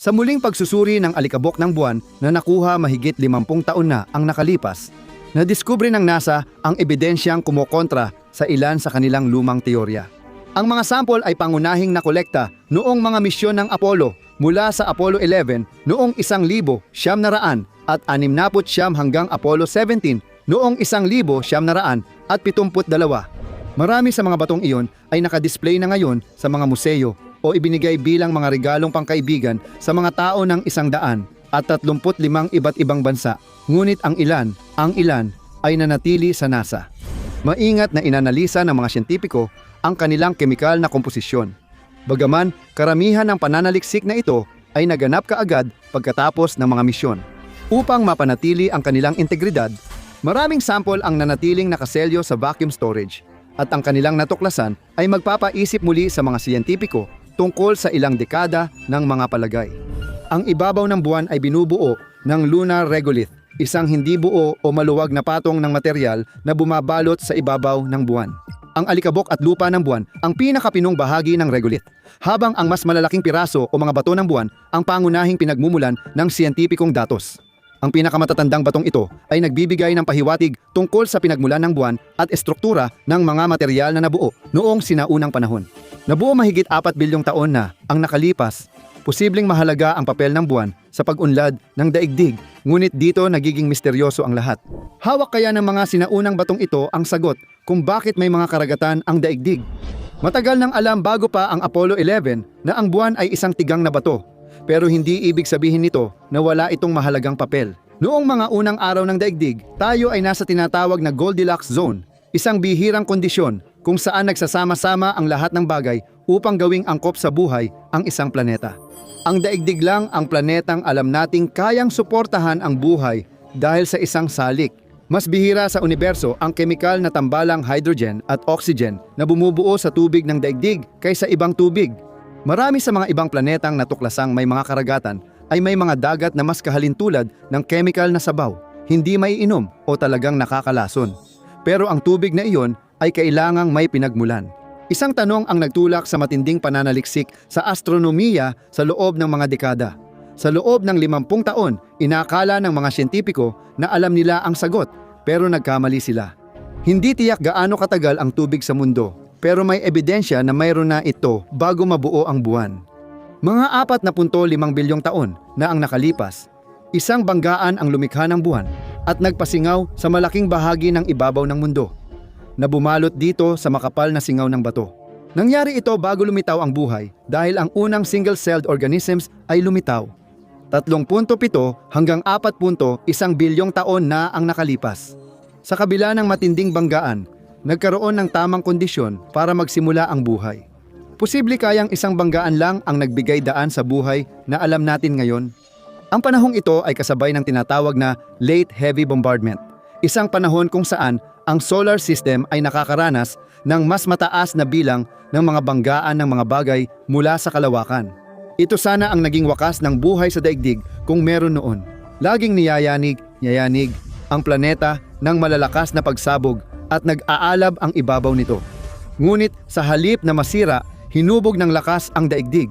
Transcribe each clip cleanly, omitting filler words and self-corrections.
Sa muling pagsusuri ng alikabok ng buwan na nakuha mahigit 50 taon na ang nakalipas, nadiskubre ng NASA ang ebidensyang kumokontra sa ilan sa kanilang lumang teorya. Ang mga sample ay pangunahing nakolekta noong mga misyon ng Apollo mula sa Apollo 11 noong 1969 at 69 hanggang Apollo 17 noong 1972. Marami sa mga batong iyon ay nakadisplay na ngayon sa mga museo o ibinigay bilang mga regalong pangkaibigan sa mga tao ng 135 iba't ibang bansa. Ngunit ang ilan ay nanatili sa NASA. Maingat na inanalisa ng mga siyentipiko ang kanilang kemikal na komposisyon. Bagaman karamihan ng pananaliksik na ito ay naganap kaagad pagkatapos ng mga misyon. Upang mapanatili ang kanilang integridad, maraming sample ang nanatiling nakaselyo sa vacuum storage at ang kanilang natuklasan ay magpapaisip muli sa mga siyentipiko tungkol sa ilang dekada ng mga palagay. Ang ibabaw ng buwan ay binubuo ng lunar regolith, isang hindi buo o maluwag na patong ng material na bumabalot sa ibabaw ng buwan. Ang alikabok at lupa ng buwan ang pinakapinong bahagi ng regolith, habang ang mas malalaking piraso o mga bato ng buwan ang pangunahing pinagmumulan ng siyentipikong datos. Ang pinakamatatandang batong ito ay nagbibigay ng pahiwatig tungkol sa pinagmulan ng buwan at estruktura ng mga material na nabuo noong sinaunang panahon. Nabuo mahigit 4 bilyong taon na ang nakalipas. Posibleng mahalaga ang papel ng buwan sa pag-unlad ng daigdig, ngunit dito nagiging misteryoso ang lahat. Hawak kaya ng mga sinaunang batong ito ang sagot kung bakit may mga karagatan ang daigdig. Matagal nang alam bago pa ang Apollo 11 na ang buwan ay isang tigang na bato, pero hindi ibig sabihin nito na wala itong mahalagang papel. Noong mga unang araw ng daigdig, tayo ay nasa tinatawag na Goldilocks Zone, isang bihirang kondisyon kung saan nagsasama-sama ang lahat ng bagay upang gawing angkop sa buhay ang isang planeta. Ang daigdig lang ang planetang alam nating kayang suportahan ang buhay dahil sa isang salik. Mas bihira sa universo ang kemikal na tambalang hydrogen at oxygen na bumubuo sa tubig ng daigdig kaysa ibang tubig. Marami sa mga ibang planetang natuklasang may mga karagatan ay may mga dagat na mas kahalintulad ng chemical na sabaw, hindi maiinom o talagang nakakalason. Pero ang tubig na iyon ay kailangang may pinagmulan. Isang tanong ang nagtulak sa matinding pananaliksik sa astronomiya sa loob ng mga dekada. Sa loob ng 50 taon, inakala ng mga siyentipiko na alam nila ang sagot, pero nagkamali sila. Hindi tiyak gaano katagal ang tubig sa mundo, pero may ebidensya na mayroon na ito bago mabuo ang buwan. Mga 4.5 bilyong taon na ang nakalipas, isang banggaan ang lumikha ng buwan at nagpasingaw sa malaking bahagi ng ibabaw ng mundo, na bumalot dito sa makapal na singaw ng bato. Nangyari ito bago lumitaw ang buhay dahil ang unang single-celled organisms ay lumitaw. 3.7 hanggang 4.1 bilyong taon na ang nakalipas. Sa kabila ng matinding banggaan, nagkaroon ng tamang kondisyon para magsimula ang buhay. Posible kayang isang banggaan lang ang nagbigay daan sa buhay na alam natin ngayon? Ang panahong ito ay kasabay ng tinatawag na Late Heavy Bombardment, isang panahon kung saan ang solar system ay nakakaranas ng mas mataas na bilang ng mga banggaan ng mga bagay mula sa kalawakan. Ito sana ang naging wakas ng buhay sa daigdig kung meron noon. Laging niyayanig ang planeta ng malalakas na pagsabog at nag-aalab ang ibabaw nito. Ngunit sa halip na masira, hinubog ng lakas ang daigdig.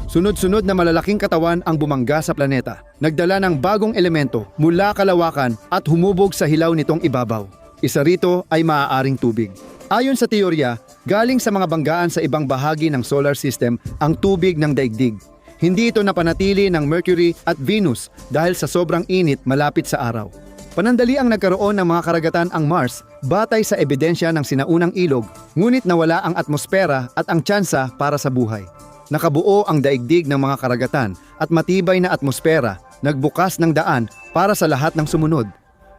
Sunod-sunod na malalaking katawan ang bumangga sa planeta, nagdala ng bagong elemento mula kalawakan at humubog sa hilaw nitong ibabaw. Isa rito ay maaaring tubig. Ayon sa teorya, galing sa mga banggaan sa ibang bahagi ng solar system ang tubig ng daigdig. Hindi ito napanatili ng Mercury at Venus dahil sa sobrang init malapit sa araw. Panandali ang nagkaroon ng mga karagatan ang Mars batay sa ebidensya ng sinaunang ilog, ngunit nawala ang atmosfera at ang tsansa para sa buhay. Nakabuo ang daigdig ng mga karagatan at matibay na atmosfera, nagbukas ng daan para sa lahat ng sumunod.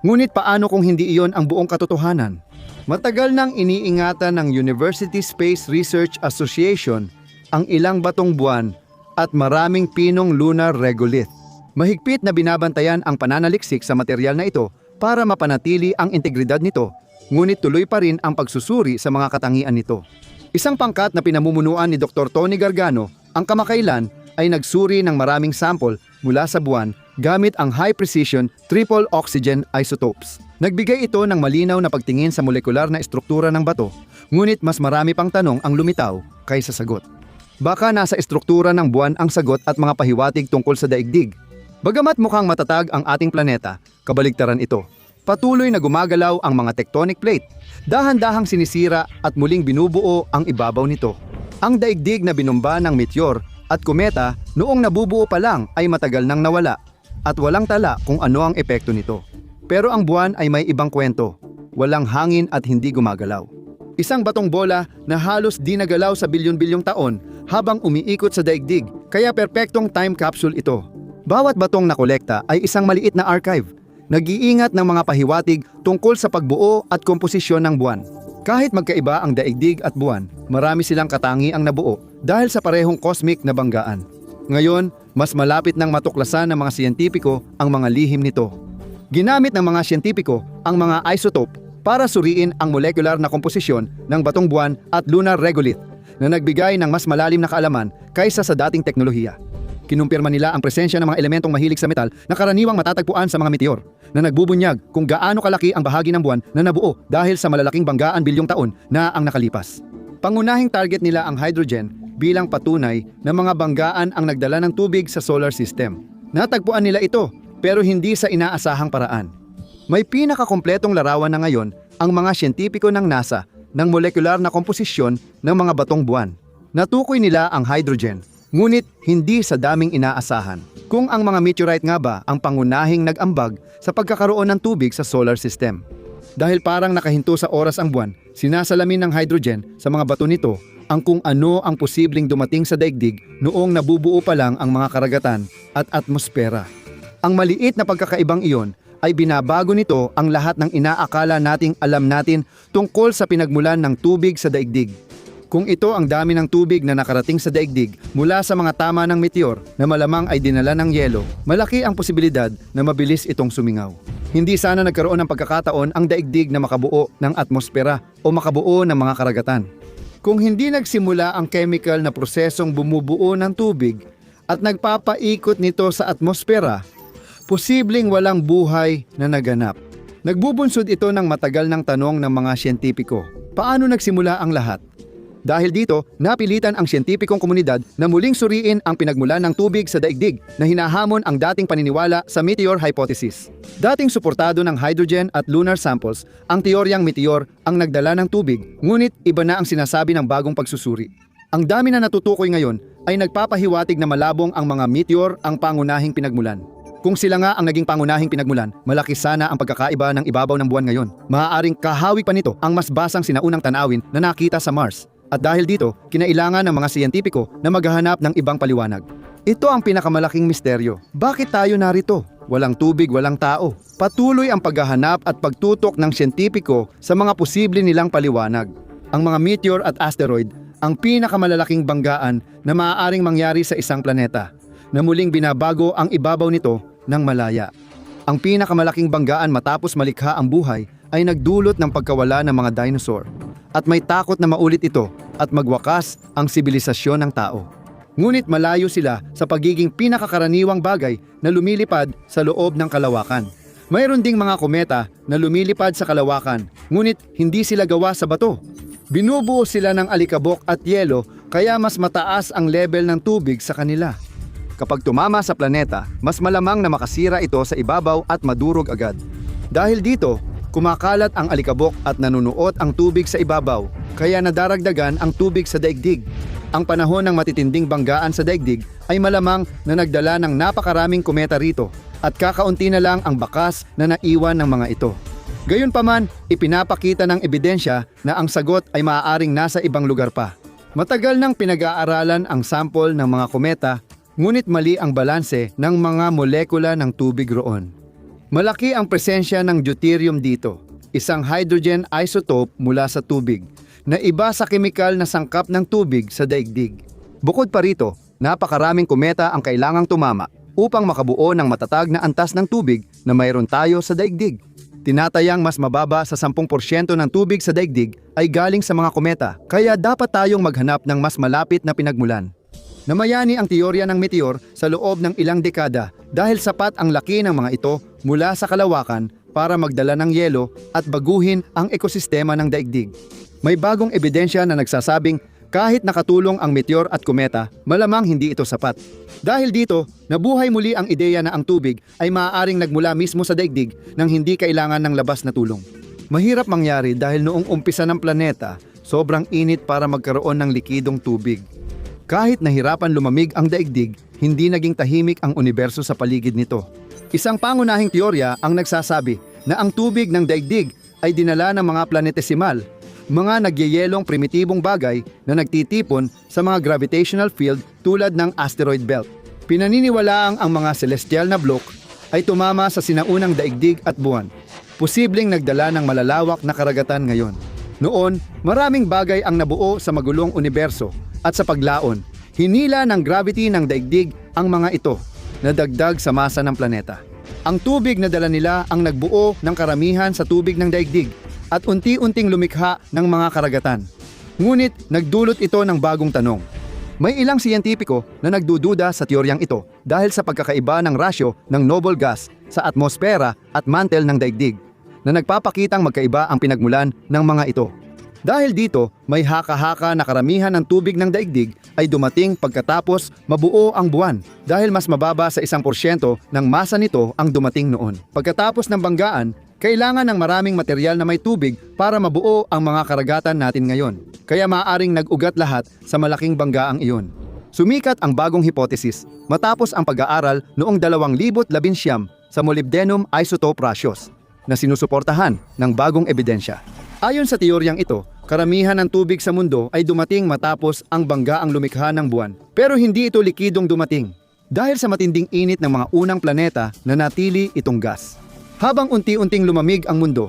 Ngunit paano kung hindi iyon ang buong katotohanan? Matagal nang iniingatan ng University Space Research Association ang ilang batong buwan at maraming pinong lunar regolith. Mahigpit na binabantayan ang pananaliksik sa material na ito para mapanatili ang integridad nito, ngunit tuloy pa rin ang pagsusuri sa mga katangian nito. Isang pangkat na pinamumunuan ni Dr. Tony Gargano ang kamakailan ay nagsuri ng maraming sample mula sa buwan gamit ang high-precision triple oxygen isotopes. Nagbigay ito ng malinaw na pagtingin sa molekular na estruktura ng bato, ngunit mas marami pang tanong ang lumitaw kaysa sagot. Baka nasa estruktura ng buwan ang sagot at mga pahiwatig tungkol sa daigdig. Bagamat mukhang matatag ang ating planeta, kabaligtaran ito. Patuloy na gumagalaw ang mga tectonic plate. Dahan-dahang sinisira at muling binubuo ang ibabaw nito. Ang daigdig na binumba ng meteor at kometa noong nabubuo pa lang ay matagal nang nawala at walang tala kung ano ang epekto nito. Pero ang buwan ay may ibang kwento. Walang hangin at hindi gumagalaw. Isang batong bola na halos di nagalaw sa bilyon-bilyong taon habang umiikot sa daigdig, kaya perpektong time capsule ito. Bawat batong nakolekta ay isang maliit na archive, nag-iingat ng mga pahiwatig tungkol sa pagbuo at komposisyon ng buwan. Kahit magkaiba ang daigdig at buwan, marami silang katangiang nabuo dahil sa parehong cosmic na banggaan. Ngayon, mas malapit nang matuklasan ng mga siyentipiko ang mga lihim nito. Ginamit ng mga siyentipiko ang mga isotope para suriin ang molecular na komposisyon ng batong buwan at lunar regolith na nagbigay ng mas malalim na kaalaman kaysa sa dating teknolohiya. Kinumpirma nila ang presensya ng mga elementong mahilig sa metal na karaniwang matatagpuan sa mga meteor na nagbubunyag kung gaano kalaki ang bahagi ng buwan na nabuo dahil sa malalaking banggaan bilyong taon na ang nakalipas. Pangunahing target nila ang hydrogen bilang patunay na mga banggaan ang nagdala ng tubig sa solar system. Natagpuan nila ito pero hindi sa inaasahang paraan. May pinakakompletong larawan na ngayon ang mga siyentipiko ng NASA ng molekular na komposisyon ng mga batong buwan. Natukoy nila ang hydrogen, ngunit hindi sa daming inaasahan. Kung ang mga meteorite nga ba ang pangunahing nag-ambag sa pagkakaroon ng tubig sa solar system. Dahil parang nakahinto sa oras ang buwan, sinasalamin ng hydrogen sa mga bato nito ang kung ano ang posibleng dumating sa daigdig noong nabubuo pa lang ang mga karagatan at atmosfera. Ang maliit na pagkakaibang iyon ay binabago nito ang lahat ng inaakala nating alam natin tungkol sa pinagmulan ng tubig sa daigdig. Kung ito ang dami ng tubig na nakarating sa daigdig mula sa mga tama ng meteor na malamang ay dinala ng yelo, malaki ang posibilidad na mabilis itong sumingaw. Hindi sana nagkaroon ng pagkakataon ang daigdig na makabuo ng atmosfera o makabuo ng mga karagatan. Kung hindi nagsimula ang chemical na prosesong bumubuo ng tubig at nagpapaikot nito sa atmosfera, posibleng walang buhay na naganap. Nagbubunsod ito ng matagal ng tanong ng mga siyentipiko. Paano nagsimula ang lahat? Dahil dito, napilitan ang siyentipikong komunidad na muling suriin ang pinagmulan ng tubig sa daigdig na hinahamon ang dating paniniwala sa meteor hypothesis. Dating suportado ng hydrogen at lunar samples, ang teoryang meteor ang nagdala ng tubig, ngunit iba na ang sinasabi ng bagong pagsusuri. Ang dami na natutukoy ngayon ay nagpapahiwatig na malabong ang mga meteor ang pangunahing pinagmulan. Kung sila nga ang naging pangunahing pinagmulan, malaki sana ang pagkakaiba ng ibabaw ng buwan ngayon. Maaaring kahawig pa nito ang mas basang sinaunang tanawin na nakita sa Mars. At dahil dito, kinailangan ng mga siyentipiko na maghahanap ng ibang paliwanag. Ito ang pinakamalaking misteryo. Bakit tayo narito? Walang tubig, walang tao. Patuloy ang paghahanap at pagtutok ng siyentipiko sa mga posible nilang paliwanag. Ang mga meteor at asteroid, ang pinakamalalaking banggaan na maaaring mangyari sa isang planeta, na muling binabago ang ibabaw nito ng malaya. Ang pinakamalaking banggaan matapos malikha ang buhay ay nagdulot ng pagkawala ng mga dinosaur. At may takot na maulit ito at magwakas ang sibilisasyon ng tao. Ngunit malayo sila sa pagiging pinakakaraniwang bagay na lumilipad sa loob ng kalawakan. Mayroon ding mga kometa na lumilipad sa kalawakan, ngunit hindi sila gawa sa bato. Binubuo sila ng alikabok at yelo kaya mas mataas ang level ng tubig sa kanila. Kapag tumama sa planeta, mas malamang na makasira ito sa ibabaw at madurog agad. Dahil dito, kumakalat ang alikabok at nanunuot ang tubig sa ibabaw, kaya nadaragdagan ang tubig sa daigdig. Ang panahon ng matitinding banggaan sa daigdig ay malamang na nagdala ng napakaraming kometa rito at kakaunti na lang ang bakas na naiwan ng mga ito. Gayunpaman, ipinapakita ng ebidensya na ang sagot ay maaaring nasa ibang lugar pa. Matagal nang pinag-aaralan ang sample ng mga kometa, ngunit mali ang balanse ng mga molekula ng tubig roon. Malaki ang presensya ng deuterium dito, isang hydrogen isotope mula sa tubig, na iba sa kemikal na sangkap ng tubig sa daigdig. Bukod pa rito, napakaraming kometa ang kailangang tumama upang makabuo ng matatag na antas ng tubig na mayroon tayo sa daigdig. Tinatayang mas mababa sa 10% ng tubig sa daigdig ay galing sa mga kometa, kaya dapat tayong maghanap ng mas malapit na pinagmulan. Namayani ang teorya ng meteor sa loob ng ilang dekada dahil sapat ang laki ng mga ito mula sa kalawakan para magdala ng yelo at baguhin ang ekosistema ng daigdig. May bagong ebidensya na nagsasabing Kahit nakatulong ang meteor at kometa, malamang hindi ito sapat. Dahil dito, nabuhay muli ang ideya na ang tubig ay maaaring nagmula mismo sa daigdig nang hindi kailangan ng labas na tulong. Mahirap mangyari dahil noong umpisa ng planeta, sobrang init para magkaroon ng likidong tubig. Kahit nahirapan lumamig ang daigdig, hindi naging tahimik ang universo sa paligid nito. Isang pangunahing teorya ang nagsasabi na ang tubig ng daigdig ay dinala ng mga planetesimal, mga nagyeyelong primitibong bagay na nagtitipon sa mga gravitational field tulad ng asteroid belt. Pinaniniwalaang ang mga celestial na blok ay tumama sa sinaunang daigdig at buwan, posibleng nagdala ng malalawak na karagatan ngayon. Noon, maraming bagay ang nabuo sa magulong universo at sa paglaon, hinila ng gravity ng daigdig ang mga ito na dagdag sa masa ng planeta. Ang tubig na dala nila ang nagbuo ng karamihan sa tubig ng daigdig at unti-unting lumikha ng mga karagatan. Ngunit nagdulot ito ng bagong tanong. May ilang siyentipiko na nagdududa sa teoryang ito dahil sa pagkakaiba ng rasyo ng noble gas sa atmosfera at mantle ng daigdig na nagpapakitang magkaiba ang pinagmulan ng mga ito. Dahil dito, may haka-haka na karamihan ng tubig ng daigdig ay dumating pagkatapos mabuo ang buwan dahil mas mababa sa 1% ng masa nito ang dumating noon. Pagkatapos ng banggaan, kailangan ng maraming material na may tubig para mabuo ang mga karagatan natin ngayon. Kaya maaaring nag-ugat lahat sa malaking banggaang iyon. Sumikat ang bagong hipotesis matapos ang pag-aaral noong 2019 sa molybdenum isotope ratios na sinusuportahan ng bagong ebidensya. Ayon sa teoryang ito, karamihan ng tubig sa mundo ay dumating matapos ang banggaang lumikha ng buwan. Pero hindi ito likidong dumating dahil sa matinding init ng mga unang planeta na natili itong gas. Habang unti-unting lumamig ang mundo,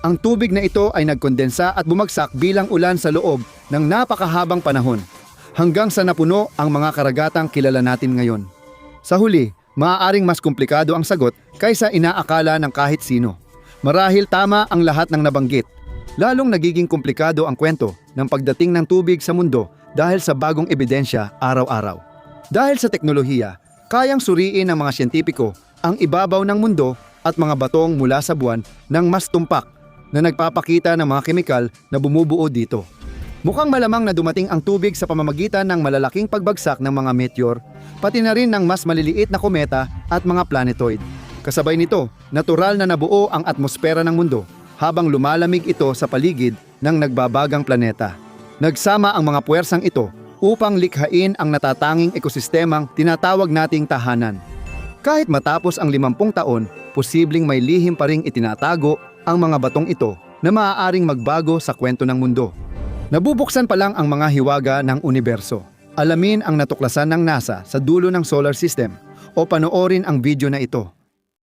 ang tubig na ito ay nagkondensa at bumagsak bilang ulan sa loob ng napakahabang panahon, hanggang sa napuno ang mga karagatang kilala natin ngayon. Sa huli, maaaring mas komplikado ang sagot kaysa inaakala ng kahit sino. Marahil tama ang lahat ng nabanggit. Lalong nagiging komplikado ang kwento ng pagdating ng tubig sa mundo dahil sa bagong ebidensya araw-araw. Dahil sa teknolohiya, kayang suriin ng mga siyentipiko ang ibabaw ng mundo at mga batong mula sa buwan ng mas tumpak na nagpapakita ng mga kemikal na bumubuo dito. Mukhang malamang na dumating ang tubig sa pamamagitan ng malalaking pagbagsak ng mga meteor, pati na rin ng mas maliliit na kometa at mga planetoid. Kasabay nito, natural na nabuo ang atmosfera ng mundo habang lumalamig ito sa paligid ng nagbabagang planeta. Nagsama ang mga puwersang ito upang likhain ang natatanging ekosistemang tinatawag nating tahanan. Kahit matapos ang 50 taon, posibleng may lihim pa ring itinatago ang mga batong ito na maaaring magbago sa kwento ng mundo. Nabubuksan pa lang ang mga hiwaga ng universo. Alamin ang natuklasan ng NASA sa dulo ng solar system o panoorin ang video na ito.